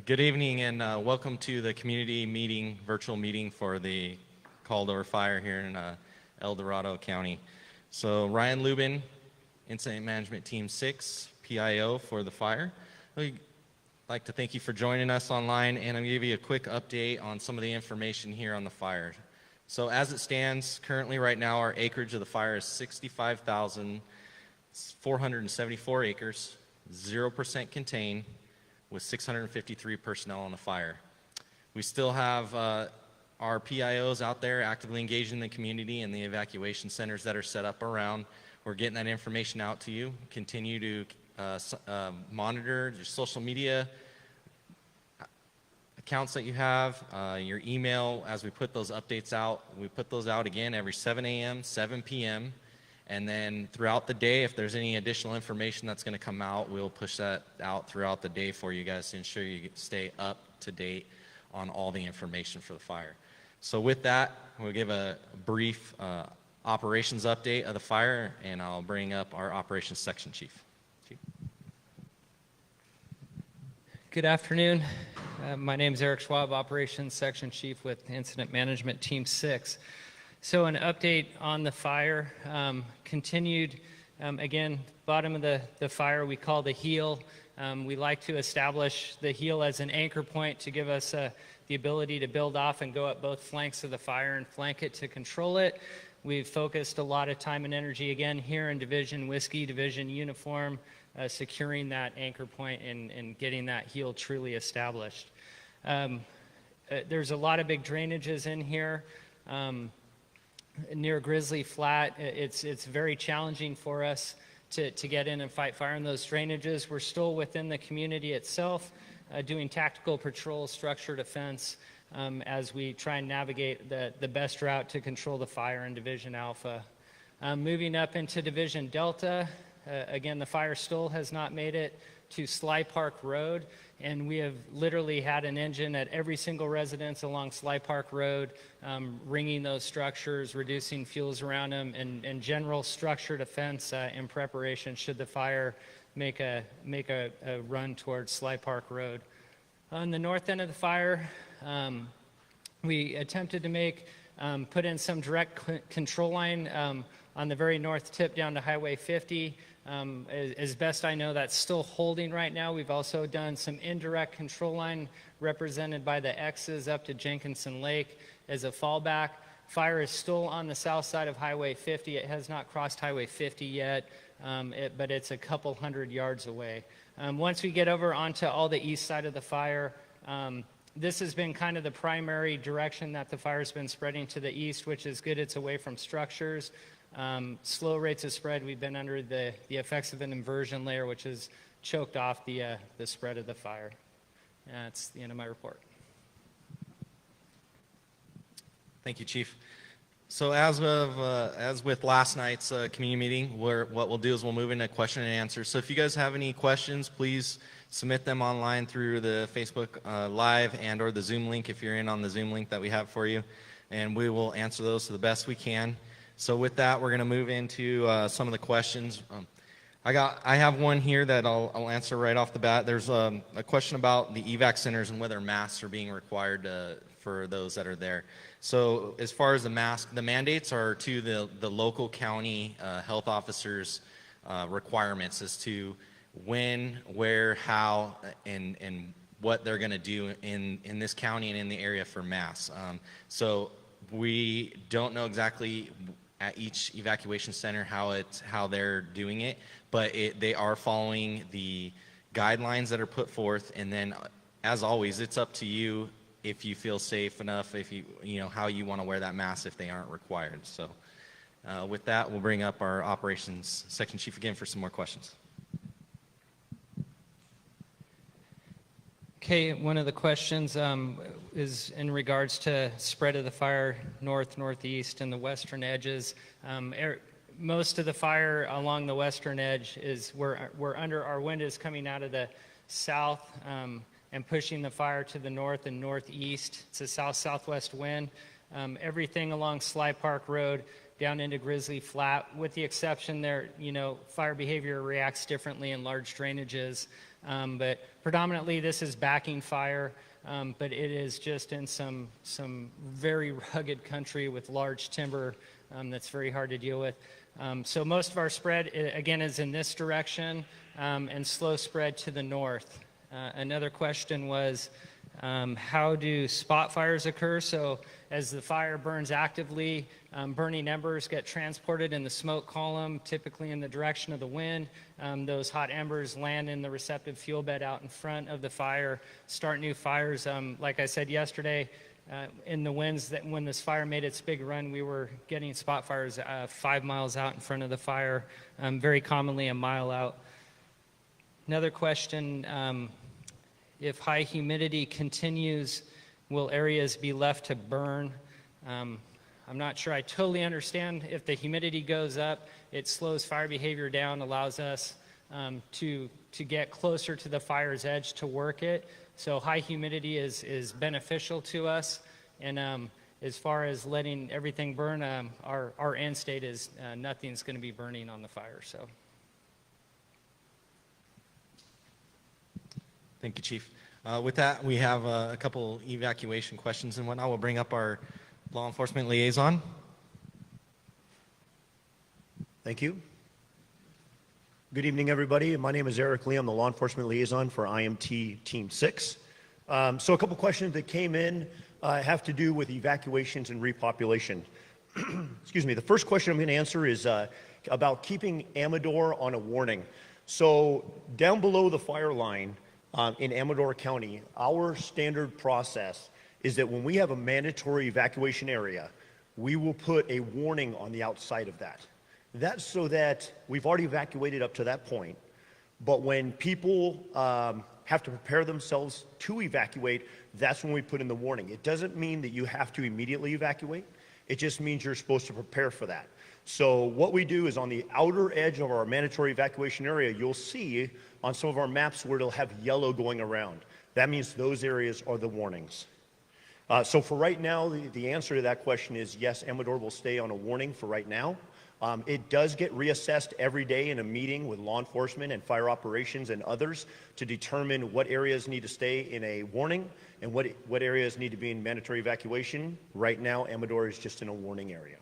Good evening and welcome to the community meeting, virtual meeting for the Caldor Fire here in Dorado County. So Ryan Lubin, Incident Management Team 6, PIO for the fire. I'd like to thank you for joining us online, and I'm going to give you a quick update on some of the information here on the fire. So as it stands currently right now, our acreage of the fire is 65,474 acres, 0% contained, with 653 personnel on the fire. We still have our PIOs out there actively engaged in the community and the evacuation centers that are set up around. We're getting that information out to you. Continue to monitor your social media accounts that you have, your email as we put those updates out. We put those out again every 7 a.m., 7 p.m., and then throughout the day, if there's any additional information that's going to come out, we'll push that out throughout the day for you guys to ensure you stay up to date on all the information for the fire. So with that, we'll give a brief operations update of the fire, and I'll bring up our operations section chief. Good afternoon. My name is Eric Schwab, Operations Section Chief with Incident Management Team 6. So an update on the fire. Continued, again, bottom of the fire we call the heel. We like to establish the heel as an anchor point to give us the ability to build off and go up both flanks of the fire and flank it to control it. We've focused a lot of time and energy, again, here in Division Whiskey, Division Uniform, securing that anchor point and getting that heel truly established. There's a lot of big drainages in here. Near Grizzly Flat, it's very challenging for us to get in and fight fire in those drainages. We're still within the community itself, doing tactical patrol, structure defense, as we try and navigate the best route to control the fire in Division Alpha. Moving up into Division Delta, again, the fire still has not made it to Sly Park Road, and we have literally had an engine at every single residence along Sly Park Road, ringing those structures, reducing fuels around them, and general structure defense in preparation should the fire make a run towards Sly Park Road. On the north end of the fire, we attempted to put in some direct control line on the very north tip down to Highway 50. As best I know, that's still holding right now. We've also done some indirect control line represented by the X's up to Jenkinson Lake as a fallback. Fire is still on the south side of Highway 50. It has not crossed Highway 50 yet, but it's a couple hundred yards away. Once we get over onto all the east side of the fire, this has been kind of the primary direction that the fire's been spreading to the east, which is good. It's away from structures. Slow rates of spread. We've been under the effects of an inversion layer, which has choked off the spread of the fire. That's the end of my report. Thank you, Chief. So as with last night's community meeting, what we'll do is we'll move into question and answer. So if you guys have any questions, please submit them online through the Facebook Live and or the Zoom link if you're in on the Zoom link that we have for you, and we will answer those to the best we can. So with that, we're going to move into some of the questions. I have one here that I'll answer right off the bat. There's a question about the evac centers and whether masks are being required for those that are there. So as far as the mandates are to the local county health officers' requirements as to when, where, how, and what they're going to do in this county and in the area for masks. So we don't know exactly at each evacuation center how they're doing it, but they are following the guidelines that are put forth, and then as always, it's up to you if you feel safe enough, if you know how you want to wear that mask if they aren't required. So with that, we'll bring up our operations section chief again for some more questions. Okay, one of the questions is in regards to spread of the fire north, northeast, and the western edges. Most of the fire along the western edge is we're under, our wind is coming out of the south and pushing the fire to the north and northeast. It's a south-southwest wind. Everything along Sly Park Road down into Grizzly Flat, with the exception there, fire behavior reacts differently in large drainages. But predominantly this is backing fire, but it is just in some very rugged country with large timber that's very hard to deal with. So most of our spread, again, is in this direction and slow spread to the north. Another question was, how do spot fires occur? So as the fire burns actively, burning embers get transported in the smoke column, typically in the direction of the wind. Those hot embers land in the receptive fuel bed out in front of the fire, start new fires. Like I said yesterday, in the winds that when this fire made its big run, we were getting spot fires 5 miles out in front of the fire, very commonly a mile out. Another question, if high humidity continues, will areas be left to burn? I'm not sure I totally understand. If the humidity goes up, it slows fire behavior down, allows us to get closer to the fire's edge to work it. So high humidity is beneficial to us. And as far as letting everything burn, our end state is nothing's going to be burning on the fire. So. Thank you, Chief. With that, we have a couple evacuation questions and whatnot. We'll bring up our law enforcement liaison. Thank you. Good evening, everybody. My name is Eric Lee. I'm the law enforcement liaison for IMT Team 6. So a couple questions that came in have to do with evacuations and repopulation. Excuse me. The first question I'm going to answer is about keeping Amador on a warning. So down below the fire line, in Amador County, our standard process is that when we have a mandatory evacuation area, we will put a warning on the outside of that. That's so that we've already evacuated up to that point, but when people have to prepare themselves to evacuate, that's when we put in the warning. It doesn't mean that you have to immediately evacuate. It just means you're supposed to prepare for that. So what we do is on the outer edge of our mandatory evacuation area, you'll see on some of our maps where it'll have yellow going around. That means those areas are the warnings. So for right now, the answer to that question is yes, Amador will stay on a warning for right now. It does get reassessed every day in a meeting with law enforcement and fire operations and others to determine what areas need to stay in a warning and what areas need to be in mandatory evacuation. Right now, Amador is just in a warning area.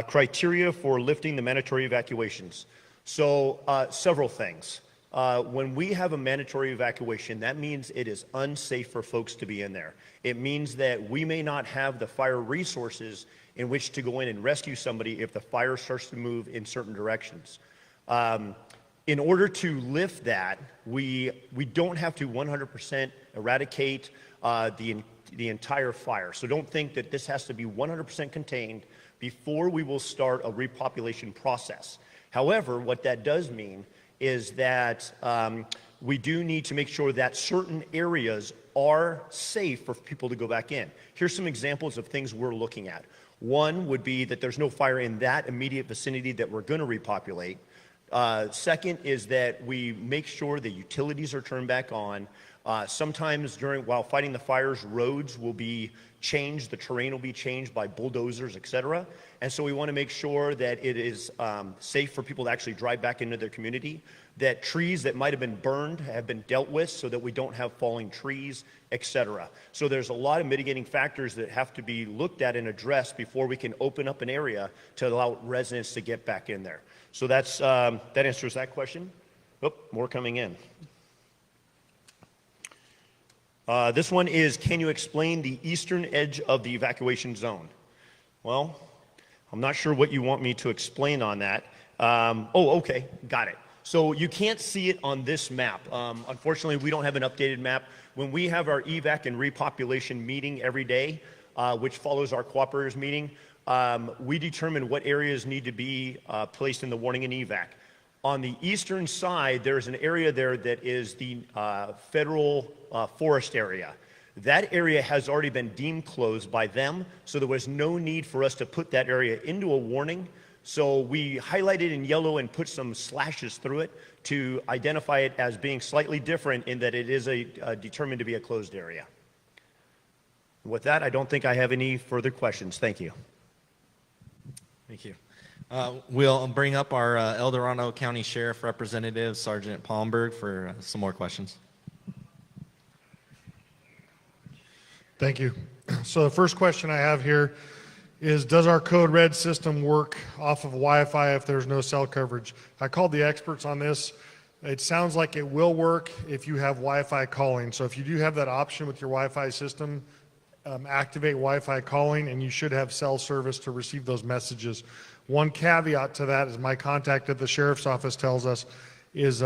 Criteria for lifting the mandatory evacuations. So several things. When we have a mandatory evacuation, that means it is unsafe for folks to be in there. It means that we may not have the fire resources in which to go in and rescue somebody if the fire starts to move in certain directions. In order to lift that, we don't have to 100% eradicate the entire fire. So don't think that this has to be 100% contained before we will start a repopulation process. However, what that does mean is that we do need to make sure that certain areas are safe for people to go back in. Here's some examples of things we're looking at. One would be that there's no fire in that immediate vicinity that we're going to repopulate. Second is that we make sure the utilities are turned back on. Sometimes while fighting the fires, roads will be changed, the terrain will be changed by bulldozers, etc. And so we want to make sure that it is safe for people to actually drive back into their community, that trees that might have been burned have been dealt with so that we don't have falling trees, etc. So there's a lot of mitigating factors that have to be looked at and addressed before we can open up an area to allow residents to get back in there. So that answers that question. Oh, more coming in. This one is, can you explain the eastern edge of the evacuation zone? Well, I'm not sure what you want me to explain on that. Okay, got it. So you can't see it on this map. Unfortunately, we don't have an updated map. When we have our evac and repopulation meeting every day, which follows our cooperators meeting, we determine what areas need to be placed in the warning and evac. On the eastern side, there's an area there that is the federal forest area. That area has already been deemed closed by them, so there was no need for us to put that area into a warning. So we highlighted in yellow and put some slashes through it to identify it as being slightly different in that it is determined to be a closed area. With that, I don't think I have any further questions. Thank you. Thank you. We'll bring up our El Dorado County Sheriff Representative, Sergeant Palmberg, for some more questions. Thank you. So the first question I have here is, does our code red system work off of Wi-Fi if there's no cell coverage? I called the experts on this. It sounds like it will work if you have Wi-Fi calling. So if you do have that option with your Wi-Fi system, activate Wi-Fi calling, and you should have cell service to receive those messages. One caveat to that, as my contact at the sheriff's office tells us, is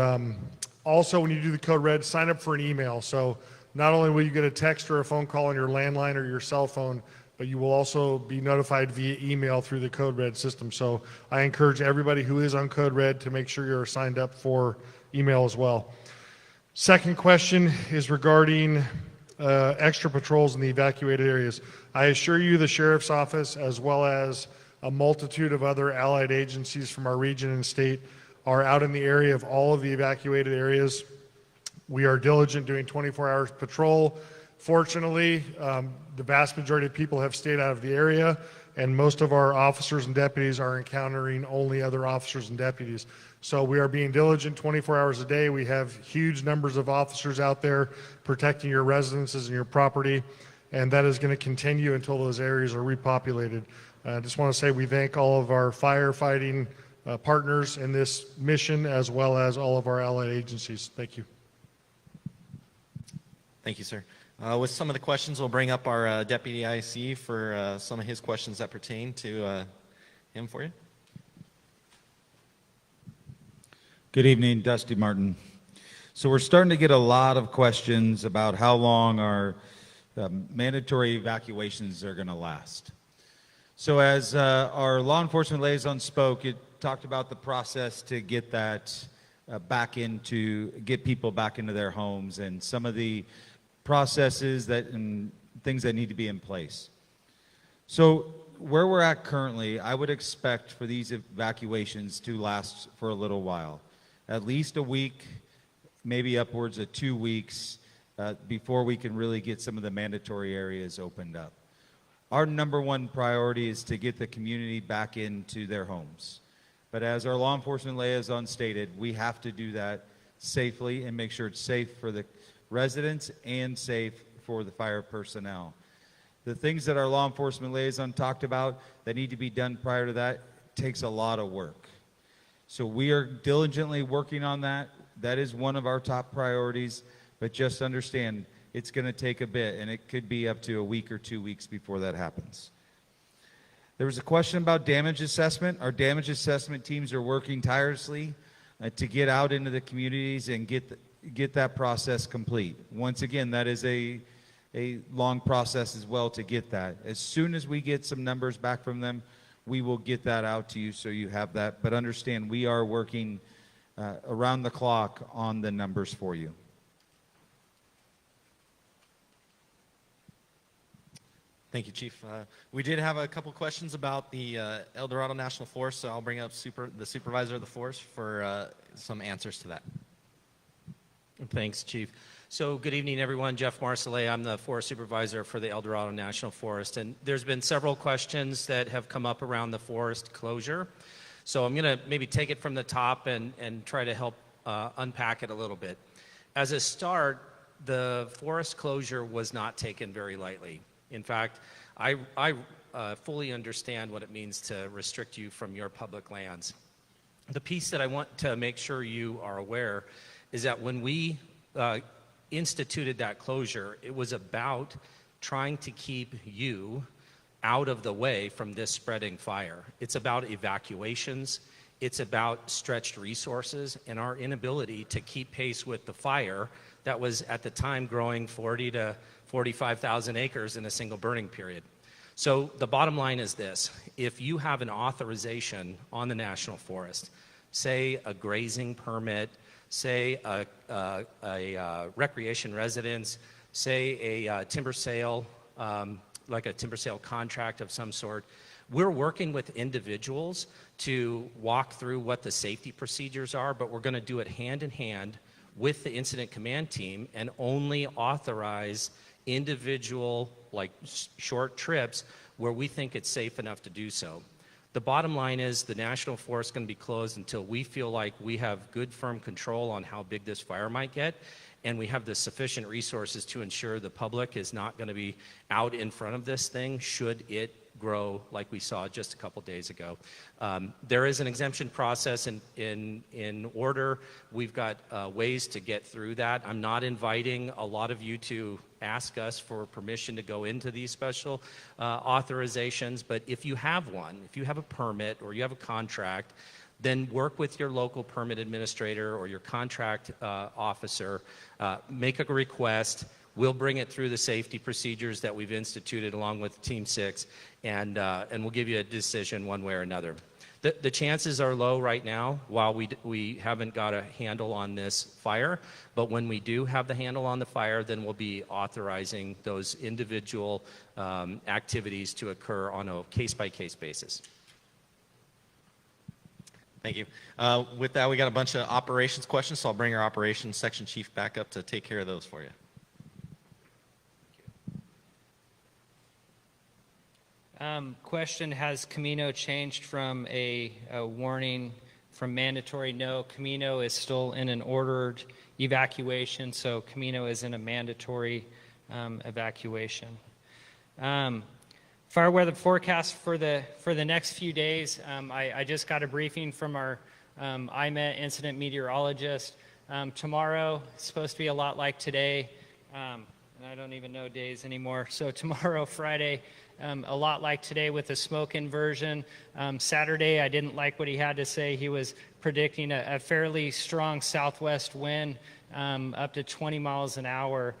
also when you do the code red, sign up for an email. So not only will you get a text or a phone call on your landline or your cell phone, but you will also be notified via email through the code red system. So I encourage everybody who is on code red to make sure you're signed up for email as well. Second question is regarding extra patrols in the evacuated areas. I assure you the sheriff's office, as well as a multitude of other allied agencies from our region and state, are out in the area of all of the evacuated areas. We are diligent doing 24-hour patrol. Fortunately, the vast majority of people have stayed out of the area, and most of our officers and deputies are encountering only other officers and deputies. So we are being diligent 24 hours a day. We have huge numbers of officers out there protecting your residences and your property, and that is going to continue until those areas are repopulated. I just want to say we thank all of our firefighting partners in this mission, as well as all of our allied agencies. Thank you. Thank you, sir. With some of the questions, we'll bring up our Deputy IC for some of his questions that pertain to him for you. Good evening, Dusty Martin. So we're starting to get a lot of questions about how long our mandatory evacuations are going to last. So as our law enforcement liaison spoke, it talked about the process to get that get people back into their homes, and some of the processes and things that need to be in place. So where we're at currently, I would expect for these evacuations to last for a little while. At least a week, maybe upwards of 2 weeks before we can really get some of the mandatory areas opened up. Our number one priority is to get the community back into their homes. But as our law enforcement liaison stated, we have to do that safely and make sure it's safe for the residents and safe for the fire personnel. The things that our law enforcement liaison talked about that need to be done prior to that takes a lot of work. So we are diligently working on that. That is one of our top priorities, but just understand it's going to take a bit, and it could be up to a week or 2 weeks before that happens. There was a question about damage assessment. Our damage assessment teams are working tirelessly to get out into the communities and get that process complete. Once again, that is a long process as well to get that. As soon as we get some numbers back from them, we will get that out to you so you have that. But understand, we are working around the clock on the numbers for you. Thank you, Chief. We did have a couple questions about the El Dorado National Forest, so I'll bring up the supervisor of the forest for some answers to that. Thanks, Chief. So good evening, everyone. Jeff Marcellet. I'm the Forest Supervisor for the El Dorado National Forest. And there's been several questions that have come up around the forest closure. So I'm going to maybe take it from the top and try to help unpack it a little bit. As a start, the forest closure was not taken very lightly. In fact, I fully understand what it means to restrict you from your public lands. The piece that I want to make sure you are aware is that when we instituted that closure, it was about trying to keep you out of the way from this spreading fire. It's about evacuations. It's about stretched resources and our inability to keep pace with the fire that was at the time growing 40 to 45,000 acres in a single burning period. So the bottom line is this: if you have an authorization on the National Forest, say a grazing permit, say a recreation residence, say a timber sale, like a timber sale contract of some sort, we're working with individuals to walk through what the safety procedures are, but we're going to do it hand in hand with the incident command team and only authorize individual, like short trips, where we think it's safe enough to do so. The bottom line is the national forest is going to be closed until we feel like we have good, firm control on how big this fire might get, and we have the sufficient resources to ensure the public is not going to be out in front of this thing should it grow like we saw just a couple days ago. There is an exemption process in order. We've got ways to get through that. I'm not inviting a lot of you to ask us for permission to go into these special authorizations, but if you have one, if you have a permit or you have a contract, then work with your local permit administrator or your contract officer, make a request. We'll bring it through the safety procedures that we've instituted along with Team 6, and we'll give you a decision one way or another. The chances are low right now while we haven't got a handle on this fire, but when we do have the handle on the fire, then we'll be authorizing those individual activities to occur on a case-by-case basis. Thank you. With that, we got a bunch of operations questions, so I'll bring our operations section chief back up to take care of those for you. Question, has Camino changed from a warning from mandatory? No, Camino is still in an ordered evacuation, so Camino is in a mandatory evacuation. Fire weather forecast for the next few days. I just got a briefing from our IMET incident meteorologist. Tomorrow it's supposed to be a lot like today, and I don't even know days anymore. So tomorrow, Friday, a lot like today with a smoke inversion. Saturday, I didn't like what he had to say. He was predicting a fairly strong southwest wind, up to 20 miles an hour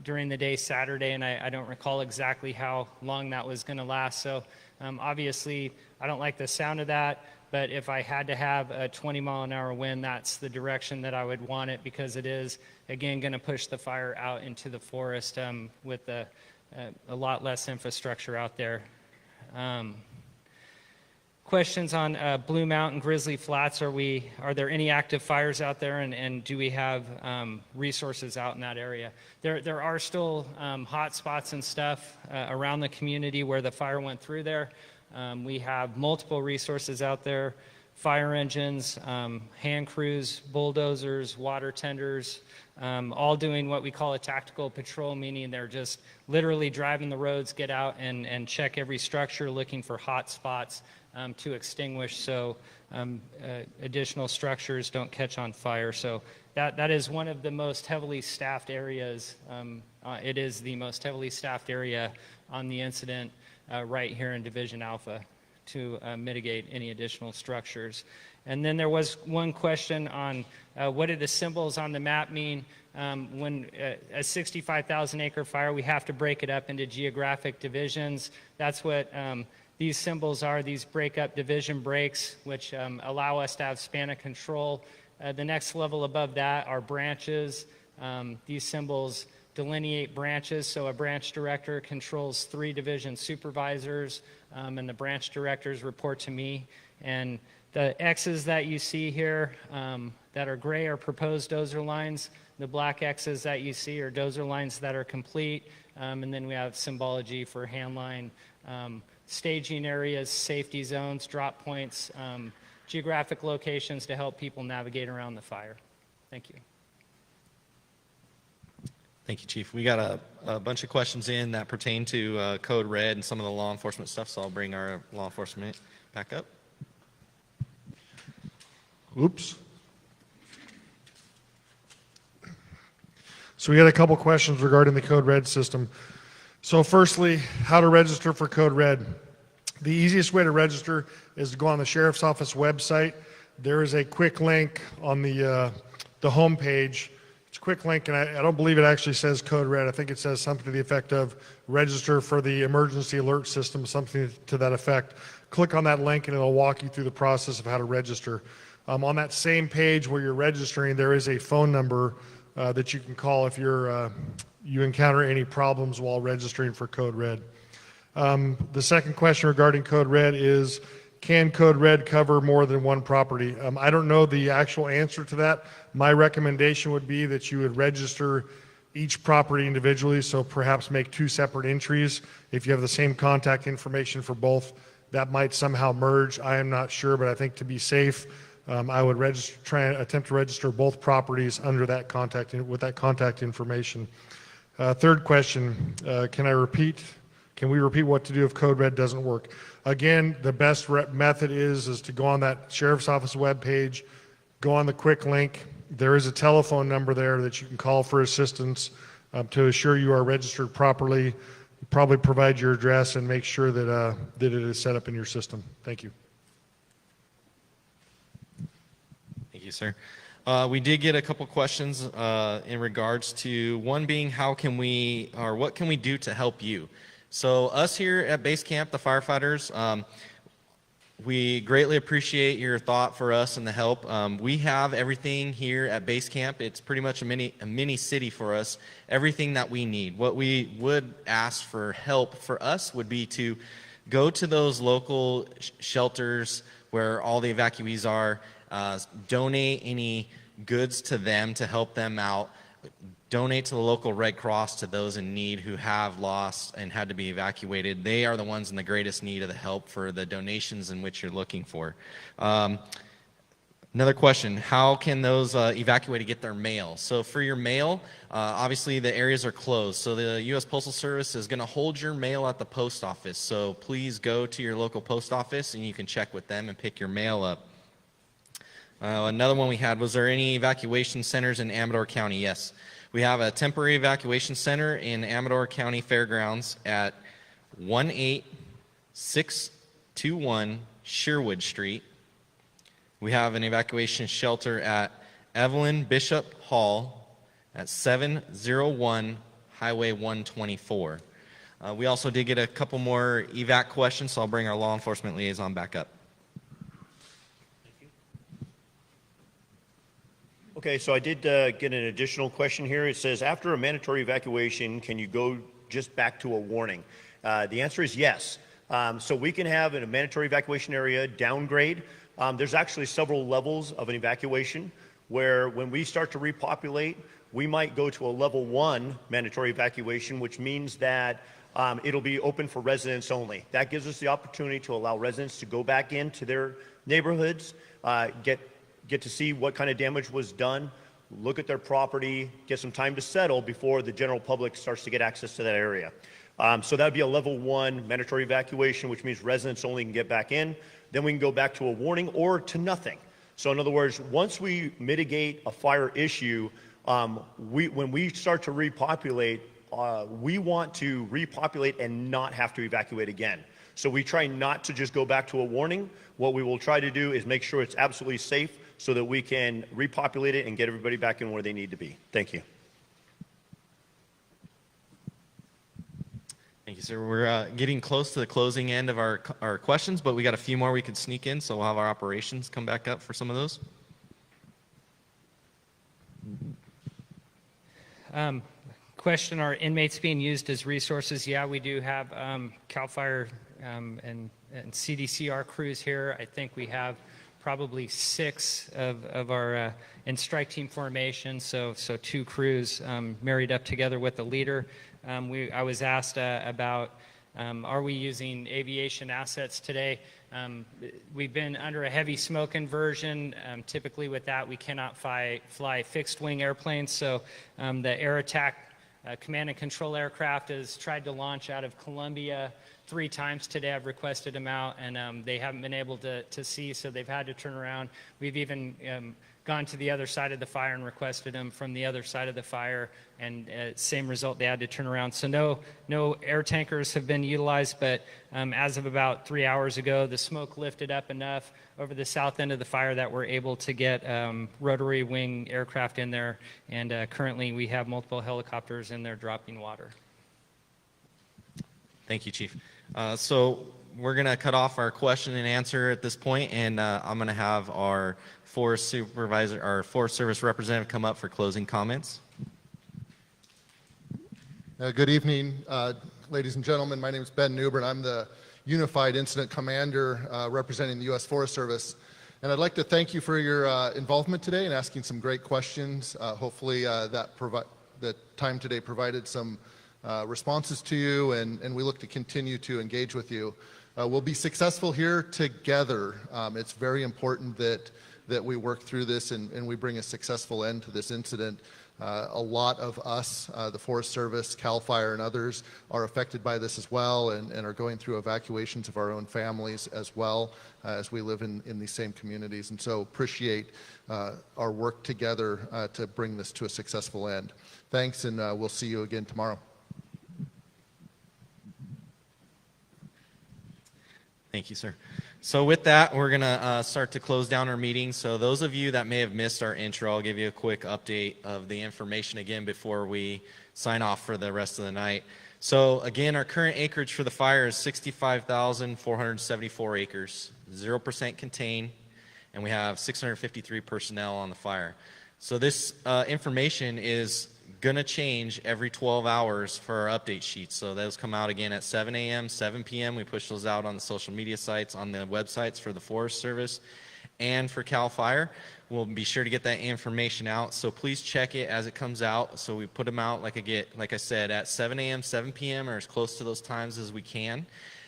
during the day Saturday, and I don't recall exactly how long that was going to last. So obviously, I don't like the sound of that, but if I had to have a 20-mile-an-hour wind, that's the direction that I would want it, because it is, again, going to push the fire out into the forest with a lot less infrastructure out there. Questions on Blue Mountain, Grizzly Flats. Are there any active fires out there, and do we have resources out in that area? There are still hot spots and stuff around the community where the fire went through there. We have multiple resources out there: fire engines, hand crews, bulldozers, water tenders, all doing what we call a tactical patrol, meaning they're just literally driving the roads, get out and check every structure, looking for hot spots to extinguish so additional structures don't catch on fire. So that is one of the most heavily staffed areas. It is the most heavily staffed area on the incident right here in Division Alpha to mitigate any additional structures. And then there was one question on what do the symbols on the map mean? When a 65,000 acre fire, we have to break it up into geographic divisions. That's what these symbols are. These break up division breaks, which allow us to have span of control. The next level above that are branches. These symbols delineate branches, so a branch director controls 3 division supervisors, and the branch directors report to me. And the X's that you see here that are gray are proposed dozer lines. The black X's that you see are dozer lines that are complete. And then we have symbology for handline, staging areas, safety zones, drop points, geographic locations to help people navigate around the fire. Thank you. Thank you, Chief. We got a bunch of questions in that pertain to Code Red and some of the law enforcement stuff, so I'll bring our law enforcement back up. Oops. So we had a couple questions regarding the Code Red system. So firstly, how to register for Code Red. The easiest way to register is to go on the Sheriff's Office website. There is a quick link on the home page. It's a quick link, and I don't believe it actually says Code Red. I think it says something to the effect of register for the emergency alert system, something to that effect. Click on that link and it'll walk you through the process of how to register. On that same page where you're registering, there is a phone number that you can call if you encounter any problems while registering for Code Red. The second question regarding Code Red is, can Code Red cover more than one property? I don't know the actual answer to that. My recommendation would be that you would register each property individually, so perhaps make 2 separate entries. If you have the same contact information for both, that might somehow merge. I am not sure, but I think to be safe, I would attempt to register both properties under that with that contact information. Third question, can we repeat what to do if Code Red doesn't work? Again, the best method is to go on that Sheriff's Office webpage, go on the quick link. There is a telephone number there that you can call for assistance to assure you are registered properly. Probably provide your address and make sure that it is set up in your system. Thank you. Thank you, sir. We did get a couple questions in regards to one being what can we do to help you? So us here at Base Camp, the firefighters, we greatly appreciate your thought for us and the help. We have everything here at Base Camp. It's pretty much a mini city for us, everything that we need. What we would ask for help for us would be to go to those local shelters where all the evacuees are, donate any goods to them to help them out, donate to the local Red Cross to those in need who have lost and had to be evacuated. They are the ones in the greatest need of the help for the donations in which you're looking for. Another question, how can those evacuated get their mail? So for your mail, obviously the areas are closed. So the U.S. Postal Service is going to hold your mail at the post office. So please go to your local post office and you can check with them and pick your mail up. Another one we had, was there any evacuation centers in Amador County? Yes. We have a temporary evacuation center in Amador County Fairgrounds at 18621 Sherwood Street. We have an evacuation shelter at Evelyn Bishop Hall at 701 Highway 124. We also did get a couple more evac questions, so I'll bring our law enforcement liaison back up. Okay, so I did get an additional question here. It says, after a mandatory evacuation, can you go just back to a warning? The answer is yes. So we can have in a mandatory evacuation area downgrade. There's actually several levels of an evacuation where when we start to repopulate, we might go to a level 1 mandatory evacuation, which means that it'll be open for residents only. That gives us the opportunity to allow residents to go back into their neighborhoods, get to see what kind of damage was done, look at their property, get some time to settle before the general public starts to get access to that area. So that would be a level 1 mandatory evacuation, which means residents only can get back in. Then we can go back to a warning or to nothing. So in other words, once we mitigate a fire issue, when we start to repopulate, we want to repopulate and not have to evacuate again. So we try not to just go back to a warning. What we will try to do is make sure it's absolutely safe so that we can repopulate it and get everybody back in where they need to be. Thank you. Thank you, sir. We're getting close to the closing end of our questions, but we got a few more we could sneak in, so we'll have our operations come back up for some of those. Question, are inmates being used as resources? Yeah, we do have CAL FIRE and CDCR crews here. I think we have probably 6 of our in strike team formation, so 2 crews married up together with a leader. I was asked about are we using aviation assets today? We've been under a heavy smoke inversion. Typically with that, we cannot fly fixed wing airplanes, so the air attack command and control aircraft has tried to launch out of Columbia 3 times today. I've requested them out, and they haven't been able to see, so they've had to turn around. We've even gone to the other side of the fire and requested them from the other side of the fire, and same result, they had to turn around. So no air tankers have been utilized, but as of about 3 hours ago, the smoke lifted up enough over the south end of the fire that we're able to get rotary wing aircraft in there, and currently we have multiple helicopters in there dropping water. Thank you, Chief. So we're going to cut off our question and answer at this point, and I'm going to have our Forest Supervisor, our Forest Service representative come up for closing comments. Good evening, ladies and gentlemen. My name is Ben Newbern. I'm the Unified Incident Commander representing the U.S. Forest Service. And I'd like to thank you for your involvement today and asking some great questions. Hopefully the time today provided some responses to you, and we look to continue to engage with you. We'll be successful here together. It's very important that we work through this and we bring a successful end to this incident. A lot of us, the Forest Service, CAL FIRE, and others are affected by this as well and are going through evacuations of our own families as well as we live in these same communities. And so appreciate our work together to bring this to a successful end. Thanks, and we'll see you again tomorrow. Thank you, sir. So with that, we're going to start to close down our meeting. So those of you that may have missed our intro, I'll give you a quick update of the information again before we sign off for the rest of the night. So again, our current acreage for the fire is 65,474 acres, 0% contained, and we have 653 personnel on the fire. So this information is going to change every 12 hours for our update sheets. So those come out again at 7 a.m., 7 p.m. We push those out on the social media sites, on the websites for the Forest Service and for CAL FIRE. We'll be sure to get that information out. So please check it as it comes out. So we put them out, like I said, at 7 a.m., 7 p.m., or as close to those times as we can.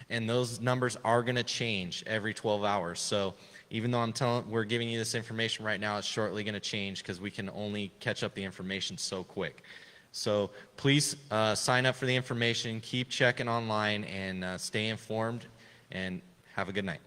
And those numbers are going to change every 12 hours. So even though we're giving you this information right now, it's shortly going to change because we can only catch up the information so quick. So please sign up for the information, keep checking online, and stay informed, and have a good night.